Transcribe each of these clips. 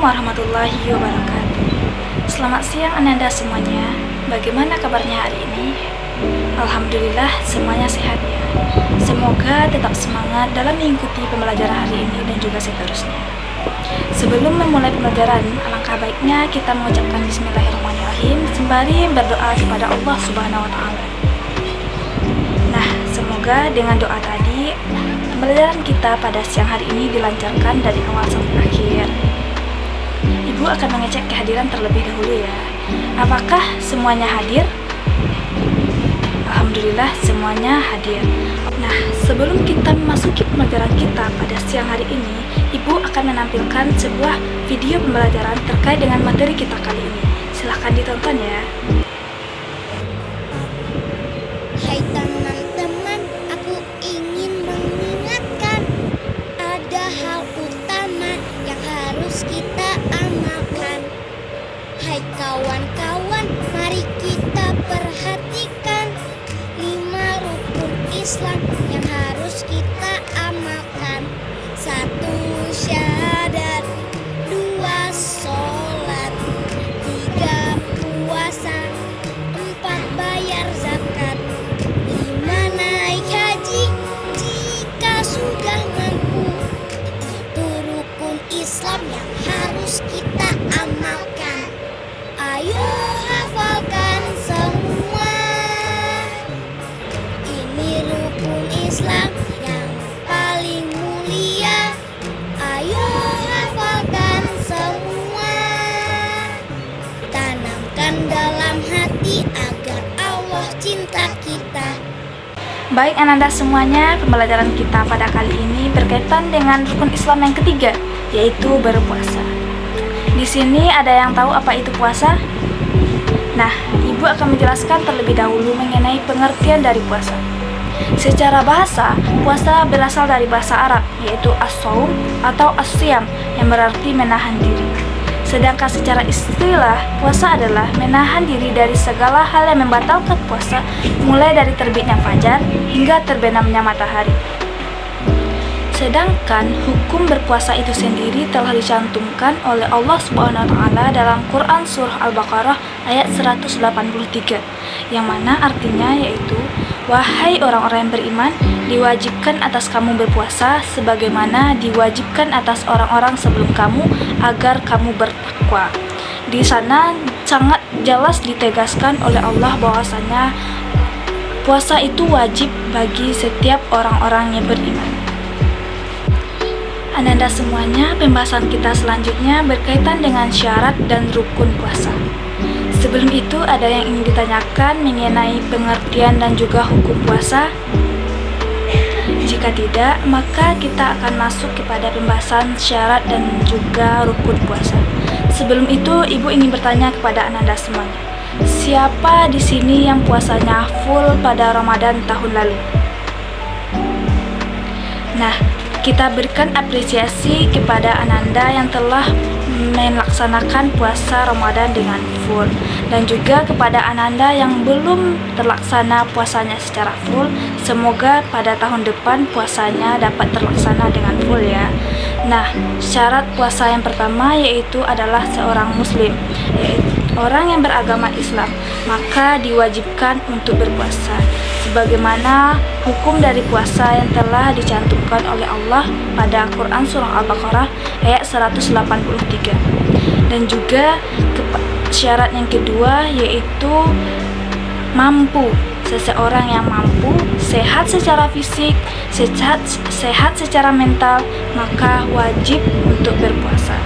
warahmatullahi wabarakatuh. Selamat siang Ananda semuanya. Bagaimana kabarnya hari ini? Alhamdulillah semuanya sehat ya. Semoga tetap semangat dalam mengikuti pembelajaran hari ini dan juga seterusnya. Sebelum memulai pembelajaran, alangkah baiknya kita mengucapkan Bismillahirrahmanirrahim sembari berdoa kepada Allah Subhanahu wa Ta'ala. Nah, semoga dengan doa tadi pembelajaran kita pada siang hari ini dilancarkan dari awal sampai akhir. Ibu akan mengecek kehadiran terlebih dahulu ya. Apakah semuanya hadir? Alhamdulillah semuanya hadir. Nah, sebelum kita memasuki pembelajaran kita pada siang hari ini, Ibu akan menampilkan sebuah video pembelajaran terkait dengan materi kita kali ini. Silahkan ditonton ya. Hai teman-teman, aku ingin mengingatkan ada hal utama yang harus kita amalkan. Hai kawan-kawan, mari kita perhatikan 5 rukun Islam yang harus kita amalkan. 1. Syahadat, 2. Sholat, 3. Puasa, 4. Bayar zakat, 5. Naik haji jika sudah mampu. Itu rukun Islam yang harus kita amalkan. Ayo hafalkan semua. Ini rukun Islam yang paling mulia. Ayo hafalkan semua. Tanamkan dalam hati agar Allah cinta kita. Baik Ananda semuanya, pembelajaran kita pada kali ini berkaitan dengan rukun Islam yang ketiga, yaitu berpuasa. Di sini ada yang tahu apa itu puasa? Nah, Ibu akan menjelaskan terlebih dahulu mengenai pengertian dari puasa. Secara bahasa, puasa berasal dari bahasa Arab, yaitu as-shaum atau as-siyam, yang berarti menahan diri. Sedangkan secara istilah, puasa adalah menahan diri dari segala hal yang membatalkan puasa, mulai dari terbitnya fajar hingga terbenamnya matahari. Sedangkan hukum berpuasa itu sendiri telah dicantumkan oleh Allah Subhanahu wa Ta'ala dalam Quran Surah Al-Baqarah ayat 183, yang mana artinya yaitu, wahai orang-orang yang beriman, diwajibkan atas kamu berpuasa sebagaimana diwajibkan atas orang-orang sebelum kamu agar kamu bertakwa. Di sana sangat jelas ditegaskan oleh Allah bahwasanya puasa itu wajib bagi setiap orang-orang yang beriman. Ananda semuanya, pembahasan kita selanjutnya berkaitan dengan syarat dan rukun puasa. Sebelum itu ada yang ingin ditanyakan mengenai pengertian dan juga hukum puasa? Jika tidak, maka kita akan masuk kepada pembahasan syarat dan juga rukun puasa. Sebelum itu, Ibu ingin bertanya kepada Ananda semuanya. Siapa di sini yang puasanya full pada Ramadan tahun lalu? Nah, kita berikan apresiasi kepada Ananda yang telah melaksanakan puasa Ramadan dengan full, dan juga kepada Ananda yang belum terlaksana puasanya secara full. Semoga pada tahun depan puasanya dapat terlaksana dengan full ya. Nah, syarat puasa yang pertama yaitu adalah seorang muslim, yaitu orang yang beragama Islam, maka diwajibkan untuk berpuasa sebagaimana hukum dari puasa yang telah dicantumkan oleh Allah pada Quran Surah Al-Baqarah ayat 183. Dan juga syarat yang kedua yaitu mampu. Seseorang yang mampu, sehat secara fisik, sehat secara mental, maka wajib untuk berpuasa.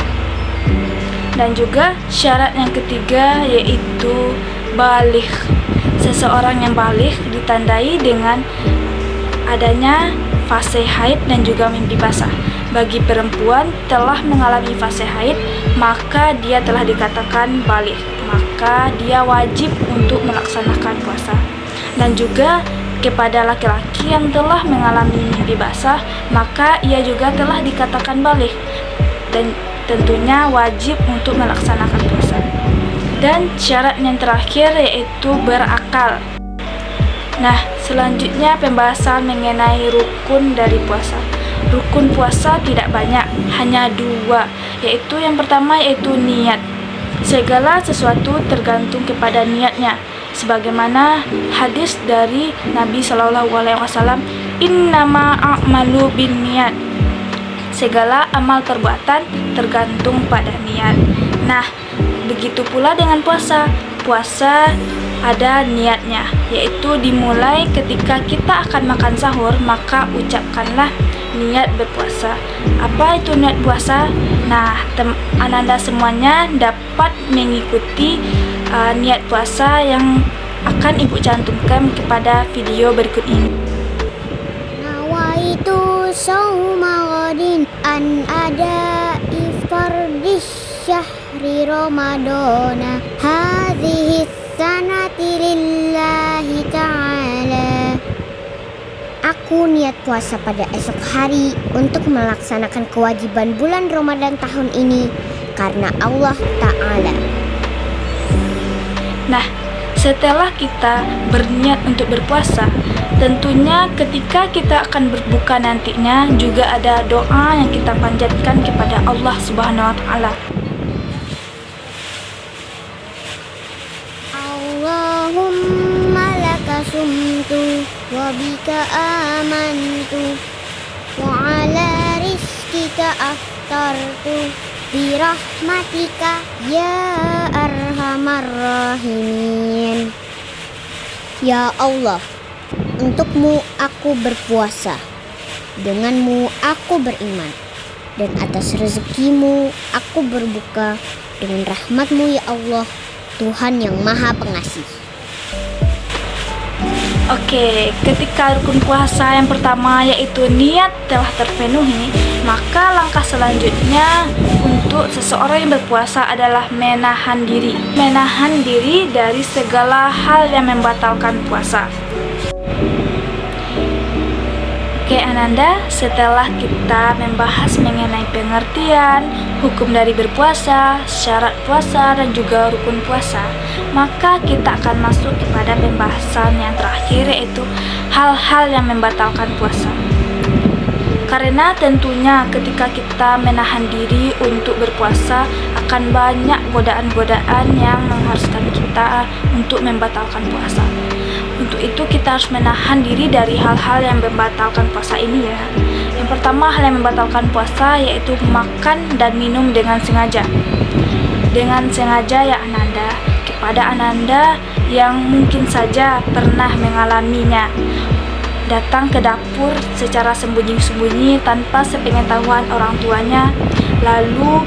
Dan juga syarat yang ketiga yaitu baligh. Seseorang yang baligh ditandai dengan adanya fase haid dan juga mimpi basah. Bagi perempuan telah mengalami fase haid, maka dia telah dikatakan baligh, maka dia wajib untuk melaksanakan puasa. Dan juga kepada laki-laki yang telah mengalami mimpi basah, maka ia juga telah dikatakan baligh dan tentunya wajib untuk melaksanakan puasa. Dan syarat yang terakhir yaitu berakal. Nah, selanjutnya pembahasan mengenai rukun dari puasa. Rukun puasa tidak banyak, hanya 2, yaitu yang pertama yaitu niat. Segala sesuatu tergantung kepada niatnya. Sebagaimana hadis dari Nabi Shallallahu Alaihi Wasallam, innama a'malu binniyat. Segala amal perbuatan tergantung pada niat. Nah, begitu pula dengan puasa. Puasa ada niatnya, yaitu dimulai ketika kita akan makan sahur, maka ucapkanlah niat berpuasa. Apa itu niat puasa? Nah, Ananda semuanya dapat mengikuti niat puasa yang akan Ibu cantumkan kepada video berikut ini. Nawaitu sauma ghadin an ada ifardis syahri ramadana hadhihi sanati lillahi ta'ala. Aku niat puasa pada esok hari untuk melaksanakan kewajiban bulan Ramadan tahun ini karena Allah Ta'ala. Nah, setelah kita berniat untuk berpuasa, tentunya ketika kita akan berbuka nantinya juga ada doa yang kita panjatkan kepada Allah Subhanahu wa Ta'ala. Allahumma laka sumtu wa bika amantu wa ala rizkika aftartu birahmatika ya arhamar rahimin. Ya Allah, untukmu aku berpuasa, denganmu aku beriman, dan atas rezekimu aku berbuka dengan rahmatmu ya Allah, Tuhan yang Maha Pengasih. Oke, ketika rukun puasa yang pertama yaitu niat telah terpenuhi, maka langkah selanjutnya untuk seseorang yang berpuasa adalah menahan diri. Menahan diri dari segala hal yang membatalkan puasa. Oke Ananda, setelah kita membahas mengenai pengertian, hukum dari berpuasa, syarat puasa, dan juga rukun puasa, maka kita akan masuk kepada pembahasan yang terakhir, yaitu hal-hal yang membatalkan puasa. Karena tentunya ketika kita menahan diri untuk berpuasa, akan banyak godaan-godaan yang mengharuskan kita untuk membatalkan puasa. Untuk itu kita harus menahan diri dari hal-hal yang membatalkan puasa ini ya. Yang pertama hal yang membatalkan puasa yaitu makan dan minum dengan sengaja. Dengan sengaja ya Ananda, kepada Ananda yang mungkin saja pernah mengalaminya. Datang ke dapur secara sembunyi-sembunyi tanpa sepengetahuan orang tuanya, lalu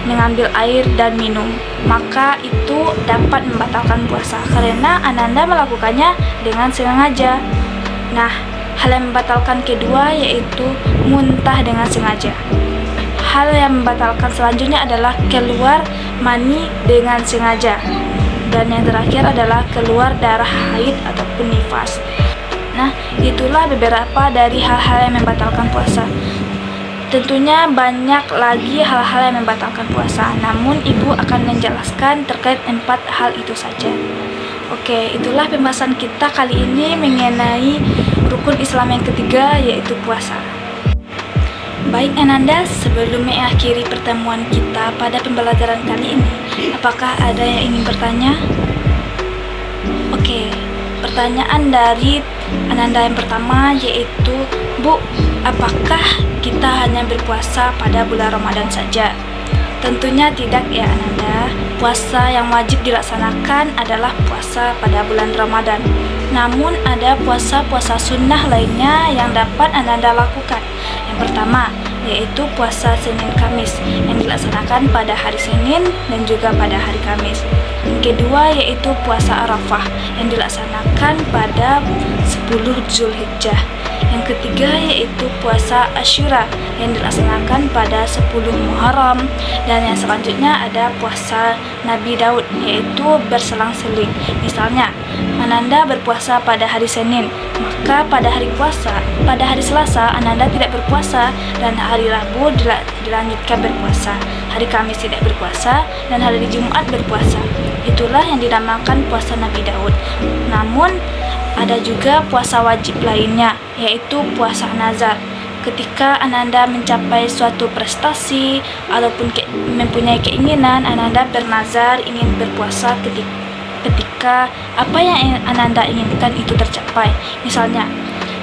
mengambil air dan minum, maka itu dapat membatalkan puasa karena Ananda melakukannya dengan sengaja. Nah, hal yang membatalkan kedua yaitu muntah dengan sengaja. Hal yang membatalkan selanjutnya adalah keluar mani dengan sengaja. Dan yang terakhir adalah keluar darah haid ataupun nifas. Nah, itulah beberapa dari hal-hal yang membatalkan puasa. Tentunya banyak lagi hal-hal yang membatalkan puasa, namun Ibu akan menjelaskan terkait 4 hal itu saja. Oke, itulah pembahasan kita kali ini mengenai rukun Islam yang ketiga, yaitu puasa. Baik Ananda, sebelum mengakhiri pertemuan kita pada pembelajaran kali ini, apakah ada yang ingin bertanya? Oke, pertanyaan dari Ananda yang pertama yaitu, Bu, apakah kita hanya berpuasa pada bulan Ramadan saja? Tentunya tidak ya Ananda. Puasa yang wajib dilaksanakan adalah puasa pada bulan Ramadan. Namun ada puasa-puasa sunnah lainnya yang dapat Ananda lakukan. Yang pertama yaitu puasa Senin Kamis yang dilaksanakan pada hari Senin dan juga pada hari Kamis. Yang kedua yaitu puasa Arafah yang dilaksanakan pada 10 Zulhijjah. Yang ketiga yaitu puasa Asyura yang dilaksanakan pada 10 Muharram. Dan yang selanjutnya ada puasa Nabi Daud yaitu berselang-seling. Misalnya Ananda berpuasa pada hari Senin, maka pada hari Selasa Ananda tidak berpuasa dan hari Rabu dilanjutkan berpuasa. Hari Kamis tidak berpuasa dan hari Jumat berpuasa. Itulah yang dinamakan puasa Nabi Daud. Namun ada juga puasa wajib lainnya, yaitu puasa nazar. ketika Ananda mencapai suatu prestasi ataupun mempunyai keinginan, Ananda bernazar ingin berpuasa ketika apa yang Ananda inginkan itu tercapai. Misalnya,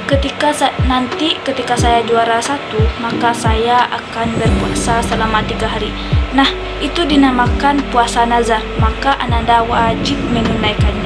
ketika saya juara 1, maka saya akan berpuasa selama 3 hari. Nah, itu dinamakan puasa nazar, maka Ananda wajib menunaikannya.